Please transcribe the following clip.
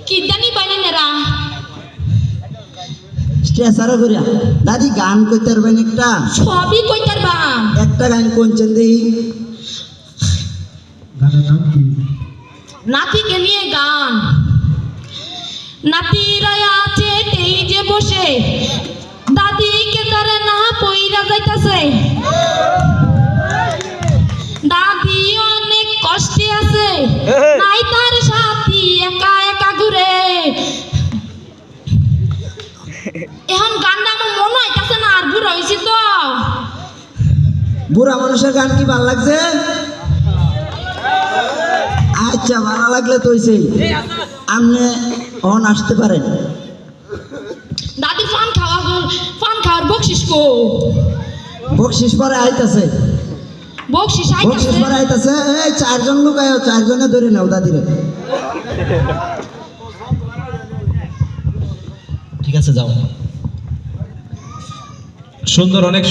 কি জানি বাইনে নেরা স্ট্রেসারও করিয়া দাদি গান কইতে পারবেন একটা সবই কইতার বা একটা গান কোনছেন দেই গানের নাম কি? নাতিকে নিয়ে গান নাতিরা আছে এই যে বসে দাদিকে তারে না পইরা যাইতাছে দাদি অনেক কষ্টে আছে নাই তার সাথী একা একা ঘুরে এখন গানটা আমার মনে হইতাছে না আর বুড়া হইছি তো বুড়া মানুষের গান কি ভালো লাগছে আচ্ছা ভালো লাগলে তো হইছে আপনি অন আসতে পারেন দাদির পান খাওয়ার বকশিস কো বকশিস পরে আইতাছে বকশিস বকশিস আইতাছে পরে আইতাছে এই চারজন লোক আয়ো চারজনে ধরে নাও দাদিরে ঠিক আছে যাও। সুন্দর অনেক